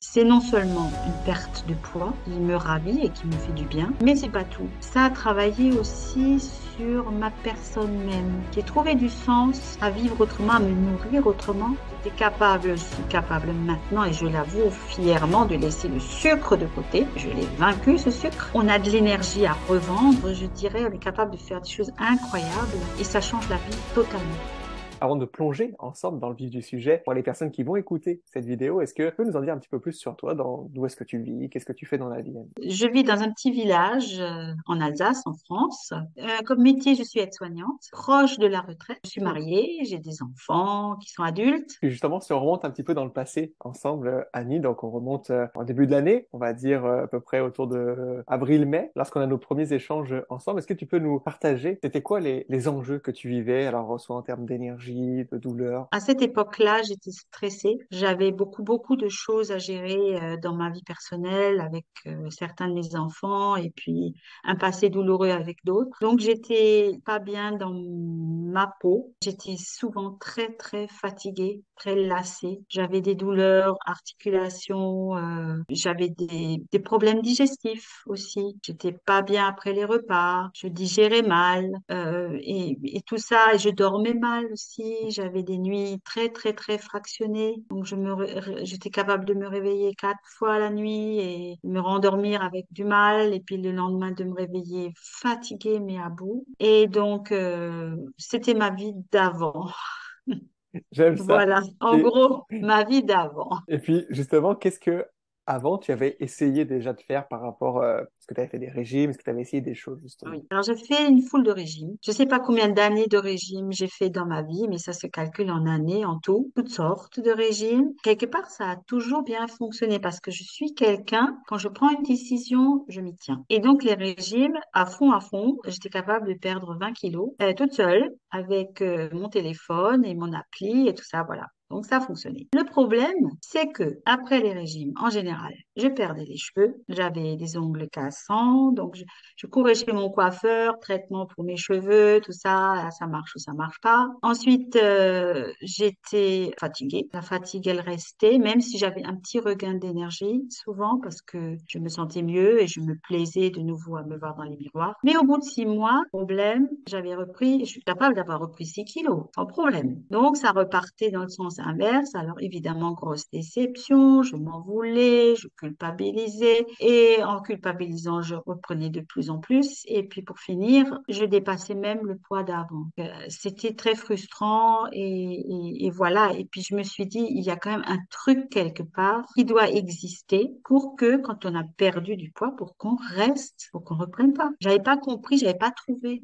C'est non seulement une perte de poids qui me ravit et qui me fait du bien, mais c'est pas tout. Ça a travaillé aussi sur ma personne même. J'ai trouvé du sens à vivre autrement, à me nourrir autrement. Je suis capable maintenant, et je l'avoue fièrement, de laisser le sucre de côté. Je l'ai vaincu, ce sucre. On a de l'énergie à revendre, je dirais. On est capable de faire des choses incroyables et ça change la vie totalement. Avant de plonger ensemble dans le vif du sujet, pour les personnes qui vont écouter cette vidéo, est-ce que tu peux nous en dire un petit peu plus sur toi, d'où est-ce que tu vis, qu'est-ce que tu fais dans la vie, Annie? Je vis dans un petit village en Alsace, en France. Comme métier, je suis aide-soignante, proche de la retraite. Je suis Hmm. mariée, j'ai des enfants qui sont adultes. Puis justement, si on remonte un petit peu dans le passé ensemble, Annie, donc on remonte au début de l'année, on va dire à peu près autour de avril-mai, lorsqu'on a nos premiers échanges ensemble, est-ce que tu peux nous partager, c'était quoi les enjeux que tu vivais, alors soit en termes d'énergie, de douleur? À cette époque-là, j'étais stressée. J'avais beaucoup de choses à gérer dans ma vie personnelle avec certains de mes enfants et puis un passé douloureux avec d'autres. Donc, j'étais pas bien dans ma peau. J'étais souvent très fatiguée, très lassée. J'avais des douleurs, articulations, j'avais des problèmes digestifs aussi. J'étais pas bien après les repas. Je digérais mal et tout ça. Et je dormais mal aussi. J'avais des nuits très fractionnées. Donc, j'étais capable de me réveiller 4 fois la nuit et me rendormir avec du mal. Et puis le lendemain, de me réveiller fatiguée, mais à bout. Et donc, c'était ma vie d'avant. J'aime ça. Voilà. En Et, gros, ma vie d'avant. et puis justement, qu'est-ce que avant tu avais essayé déjà de faire par rapport, est-ce que tu avais fait des régimes, est-ce que tu avais essayé des choses justement? Oui. Alors, j'ai fait une foule de régimes. Je ne sais pas combien d'années de régimes j'ai fait dans ma vie, mais ça se calcule en années, en tout. Toutes sortes de régimes. Quelque part, ça a toujours bien fonctionné parce que je suis quelqu'un, quand je prends une décision, je m'y tiens. Et donc, les régimes, à fond, j'étais capable de perdre 20 kilos, toute seule, avec mon téléphone et mon appli et tout ça, voilà. Donc ça a fonctionné. Le problème, c'est que après les régimes, en général, je perdais les cheveux, j'avais des ongles cassants, donc je courais chez mon coiffeur, traitement pour mes cheveux, tout ça, ça marche ou ça marche pas. Ensuite, j'étais fatiguée. La fatigue, elle restait, même si j'avais un petit regain d'énergie, souvent, parce que je me sentais mieux et je me plaisais de nouveau à me voir dans les miroirs. Mais au bout de 6 mois, problème, je suis capable d'avoir repris 6 kilos, sans problème. Donc, ça repartait dans le sens inverse. Alors, évidemment, grosse déception, je m'en voulais, je culpabilisais. Et en culpabilisant, je reprenais de plus en plus. Et puis, pour finir, je dépassais même le poids d'avant. C'était très frustrant et voilà. Et puis, je me suis dit, il y a quand même un truc quelque part qui doit exister pour que, quand on a perdu du poids, pour qu'on reste, pour qu'on reprenne pas. J'avais pas compris, j'avais pas trouvé,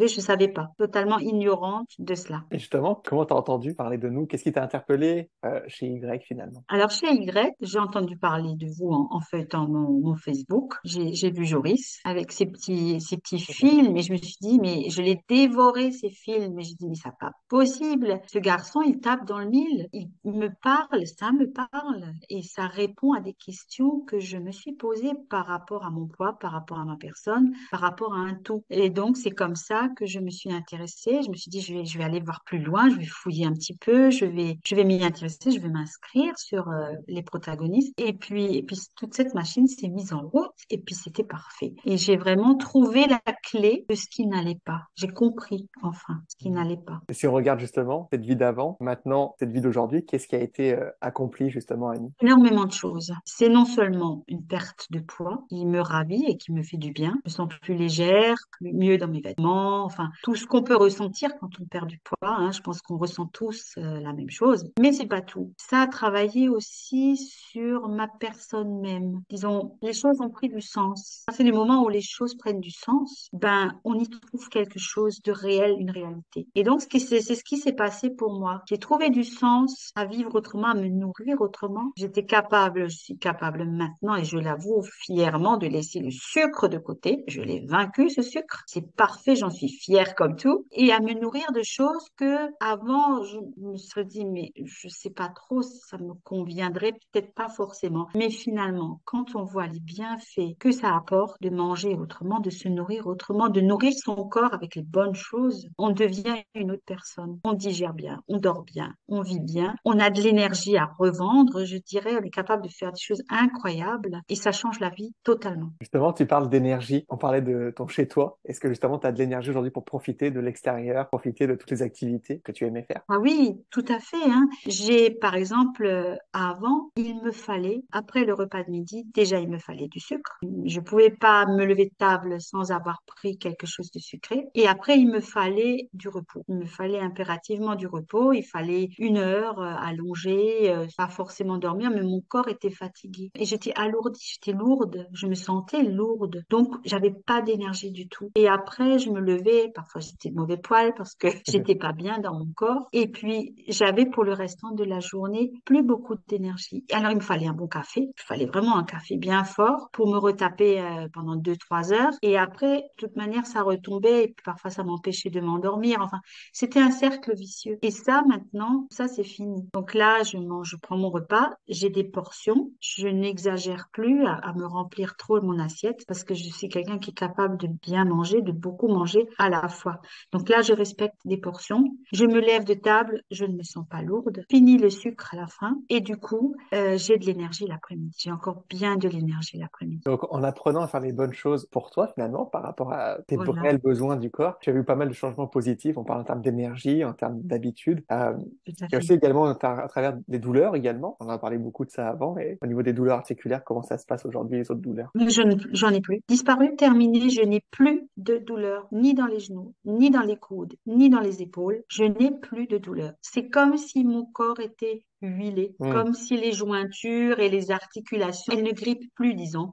je savais pas. Totalement ignorante de cela. Et justement, comment t'as entendu parler de nous? Qu'est-ce qui t'a interpellé chez Y finalement? Alors, chez Y, j'ai entendu parler de vous en feuilletant mon Facebook. J'ai vu Joris avec ses petits films et je me suis dit, mais je l'ai dévoré ces films. Mais j'ai dit, mais ça pas possible. Ce garçon, il tape dans le mille. Il me parle, ça me parle et ça répond à des questions que je me suis posées par rapport à mon poids, par rapport à ma personne, par rapport à un tout. Et donc, c'est comme ça que je me suis intéressée. Je me suis dit, je vais aller voir plus loin, je vais fouiller un petit peu, je vais m'y intéresser, je vais m'inscrire sur les protagonistes. Et puis, toute cette machine s'est mise en route et puis c'était parfait. Et j'ai vraiment trouvé la clé de ce qui n'allait pas. J'ai compris, enfin, ce qui n'allait pas. Et si on regarde justement cette vie d'avant, maintenant cette vie d'aujourd'hui, qu'est-ce qui a été accompli justement, Annie? Énormément de choses. C'est non seulement une perte de poids qui me ravit et qui me fait du bien. Je me sens plus légère, mieux dans mes vêtements, enfin, tout ce qu'on peut ressentir quand on perd du poids, hein. Je pense qu'on ressent tous la même chose. Mais c'est pas tout. Ça a travaillé aussi sur ma personne même. Disons, les choses ont pris du sens. À partir du moment où les choses prennent du sens, ben, on y trouve quelque chose de réel, une réalité. Et donc, c'est ce qui s'est passé pour moi. J'ai trouvé du sens à vivre autrement, à me nourrir autrement. Je suis capable maintenant, et je l'avoue fièrement, de laisser le sucre de côté. Je l'ai vaincu, ce sucre. C'est parfait, j'en suis fière comme tout, et à me nourrir de choses que avant je me serais dit, mais je sais pas trop, ça me conviendrait peut-être pas forcément. Mais finalement, quand on voit les bienfaits que ça apporte de manger autrement, de se nourrir autrement, de nourrir son corps avec les bonnes choses, on devient une autre personne. On digère bien, on dort bien, on vit bien, on a de l'énergie à revendre, je dirais, on est capable de faire des choses incroyables et ça change la vie totalement. Justement, tu parles d'énergie. On parlait de ton chez-toi. Est-ce que justement, tu as de l'énergie aujourd'hui pour profiter de l'extérieur, profiter de toutes les activités que tu aimais faire? Ah oui, tout à fait, hein. J'ai, par exemple, avant, il me fallait, après le repas de midi, déjà, il me fallait du sucre. Je pouvais pas me lever de table sans avoir pris quelque chose de sucré. Et après, il me fallait du repos. Il me fallait impérativement du repos. Il fallait 1 heure allongée, pas forcément dormir, mais mon corps était fatigué. Et j'étais alourdie, j'étais lourde. Je me sentais lourde. Donc, j'avais pas d'énergie du tout. Et après, je me levais. Parfois, j'étais de mauvais poil parce que j'étais pas bien dans mon corps. Et puis, j'avais pour le restant de la journée plus beaucoup d'énergie. Alors, il me fallait un bon café. Il fallait vraiment un café bien fort pour me retaper pendant 2, 3 heures. Et après, de toute manière, ça retombait. Et puis, parfois, ça m'empêchait de m'endormir. Enfin, c'était un cercle vicieux. Et ça, maintenant, ça, c'est fini. Donc là, je mange, je prends mon repas. J'ai des portions. Je n'exagère plus à me remplir trop mon assiette parce que je suis quelqu'un qui est capable de bien manger, de beaucoup manger à la fois. Donc là, je respecte des portions. Je me lève de table, je ne me sens pas lourde. Fini le sucre à la fin. Et du coup, j'ai de l'énergie l'après-midi. J'ai encore bien de l'énergie l'après-midi. Donc, en apprenant à faire les bonnes choses pour toi, finalement, par rapport à tes Voilà, réels besoins du corps, tu as vu pas mal de changements positifs. On parle en termes d'énergie, en termes d'habitude. tout à Il y a fait. aussi également à travers des douleurs également. On en a parlé beaucoup de ça avant. Et au niveau des douleurs articulaires, comment ça se passe aujourd'hui, les autres douleurs? Mais j'en ai plus. Disparu, terminé, je n'ai plus de douleur, ni dans les genoux, ni dans les coudes, ni dans les épaules. Je n'ai plus de douleur. C'est comme si mon corps était huilé, Hmm. comme si les jointures et les articulations, elles ne grippent plus, disons.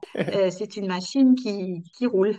C'est une machine qui roule.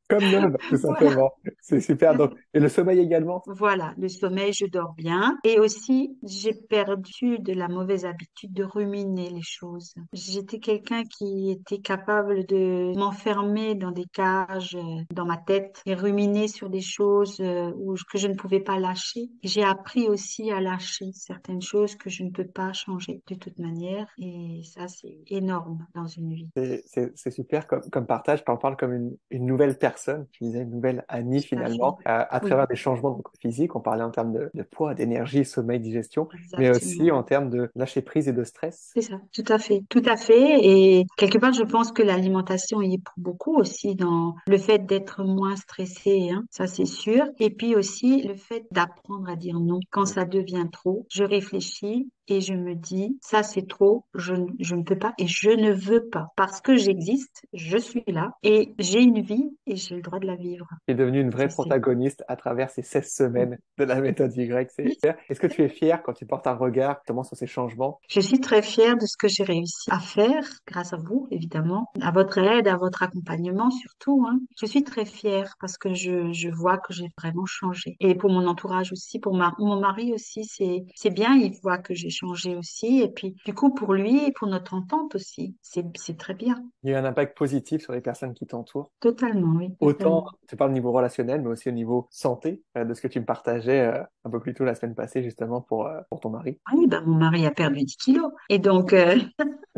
Comme neuve, tout Voilà. simplement. C'est super. Donc, et le sommeil également. Voilà, le sommeil, je dors bien. Et aussi, j'ai perdu de la mauvaise habitude de ruminer les choses. J'étais quelqu'un qui était capable de m'enfermer dans des cages, dans ma tête, et ruminer sur des choses que je ne pouvais pas lâcher. J'ai appris aussi à lâcher certaines choses que je ne peux pas changer de toute manière. Et ça, c'est énorme dans une vie. C'est super comme partage. Tu en parles comme une nouvelle personne. Tu disais une nouvelle Annie Tout à fait. finalement, à Oui, travers des changements donc, physiques. On parlait en termes de poids, d'énergie, sommeil, digestion, mais exactement. aussi en termes de lâcher prise et de stress. C'est ça, tout à fait, tout à fait. Et quelque part, je pense que l'alimentation y est pour beaucoup aussi dans le fait d'être moins stressé, hein, ça c'est sûr. Et puis aussi le fait d'apprendre à dire non. Quand ça devient trop, je réfléchis et je me dis, ça c'est trop, je ne peux pas et je ne veux pas. Parce que j'existe, je suis là et j'ai une vie et j'ai le droit de la vivre. Tu es devenue une vraie Ça c'est. protagoniste à travers ces 16 semaines de la méthode Y. C'est super. Est-ce que tu es fière quand tu portes un regard justement sur ces changements? Je suis très fière de ce que j'ai réussi à faire, grâce à vous, évidemment, à votre aide, à votre accompagnement surtout, hein. Je suis très fière parce que je vois que j'ai vraiment changé. Et pour mon entourage aussi, pour mon mari aussi, c'est bien, il voit que j'ai changé aussi. Et puis, du coup, pour lui et pour notre entente aussi, c'est très bien. Il y a eu un impact positif sur les personnes qui t'entourent. Totalement, oui, Autant, totalement. tu parles au niveau relationnel, mais aussi au niveau santé, de ce que tu me partageais un peu plus tôt la semaine passée, justement, pour ton mari. Ah oui, ben, mon mari a perdu 10 kilos. Et donc,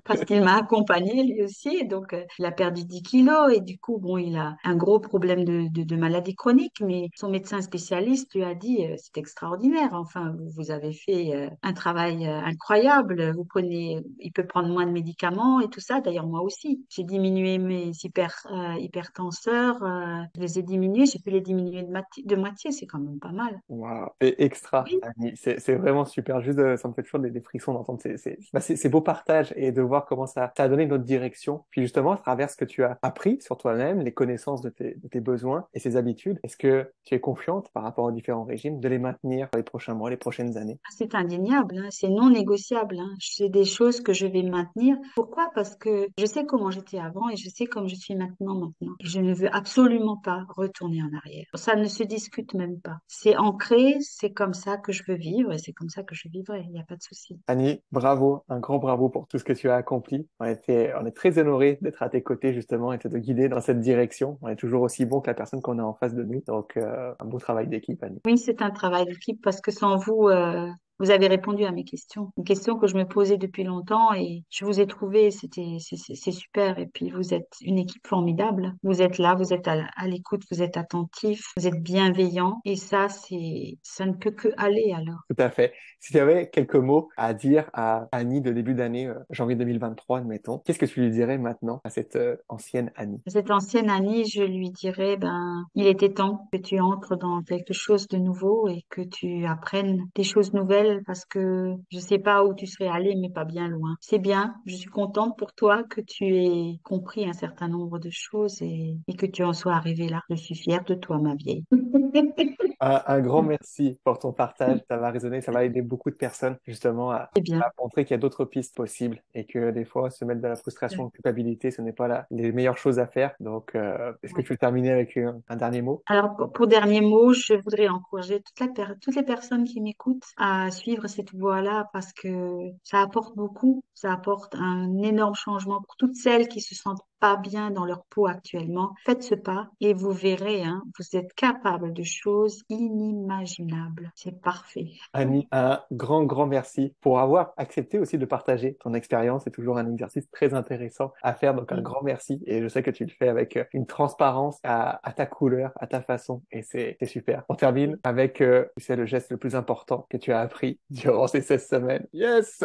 parce qu'il m'a accompagnée lui aussi. Donc, il a perdu 10 kilos et du coup, bon, il a un gros problème de maladie chronique, mais son médecin spécialiste lui a dit, c'est extraordinaire. Enfin, vous avez fait un travail incroyable. Vous prenez, il peut prendre moins de médicaments et tout ça. D'ailleurs, moi aussi, j'ai diminué mes hypertenseurs. Je les ai diminués. J'ai pu les diminuer de moitié. C'est quand même pas mal. Waouh, c'est extra, Oui, Annie. C'est vraiment super. Juste, ça me fait toujours des frissons d'entendre ces beaux partages et de voir comment ça a donné une autre direction. Puis justement, à travers ce que tu as appris sur toi-même, les connaissances de tes besoins et ces habitudes, est-ce que tu es confiante par rapport aux différents régimes de les maintenir pour les prochains mois, les prochaines années? c'est indéniable, hein, c'est non négociable, hein. C'est des choses que je vais maintenir. Pourquoi? Parce que je sais comment j'étais avant et je sais comme je suis maintenant. Je ne veux absolument pas retourner en arrière. Ça ne se discute même pas. C'est ancré, c'est comme ça que je veux vivre et c'est comme ça que je vivrai. Il n'y a pas de souci. Annie, bravo, un grand bravo pour tout ce que tu as accompli. accompli. On est très honorés d'être à tes côtés justement et de te guider dans cette direction. On est toujours aussi bon que la personne qu'on a en face de nous. Donc, un beau travail d'équipe, Annie. Oui, c'est un travail d'équipe parce que sans vous, vous avez répondu à mes questions. Une question que je me posais depuis longtemps et je vous ai trouvé, c'est super. Et puis, vous êtes une équipe formidable. Vous êtes là, vous êtes à l'écoute, vous êtes attentif, vous êtes bienveillant. Et ça, ça ne peut que aller alors. Tout à fait. Si tu avais quelques mots à dire à Annie de début d'année, janvier 2023, admettons, qu'est-ce que tu lui dirais maintenant à cette ancienne Annie? Cette ancienne Annie, je lui dirais, ben, il était temps que tu entres dans quelque chose de nouveau et que tu apprennes des choses nouvelles parce que je sais pas où tu serais allé, mais pas bien loin. C'est bien. Je suis contente pour toi que tu aies compris un certain nombre de choses et que tu en sois arrivé là. Je suis fière de toi, ma vieille. Un grand merci pour ton partage. Ça va résonner, ça va aider beaucoup de personnes justement C'est bien. à montrer qu'il y a d'autres pistes possibles et que des fois, se mettre dans la frustration ou la culpabilité, ce n'est pas les meilleures choses à faire. Donc, est-ce que Ouais. tu veux terminer avec un dernier mot? Alors, pour dernier mot, je voudrais encourager toutes les personnes qui m'écoutent à suivre cette voie-là parce que ça apporte beaucoup, ça apporte un énorme changement pour toutes celles qui se sentent pas bien dans leur peau actuellement. Faites ce pas et vous verrez, hein, vous êtes capable de choses inimaginables. C'est parfait. Annie, un grand merci pour avoir accepté aussi de partager ton expérience. C'est toujours un exercice très intéressant à faire. Donc, un grand merci. Et je sais que tu le fais avec une transparence à ta couleur, à ta façon. Et c'est super. On termine avec, tu sais, le geste le plus important que tu as appris durant ces 16 semaines. Yes!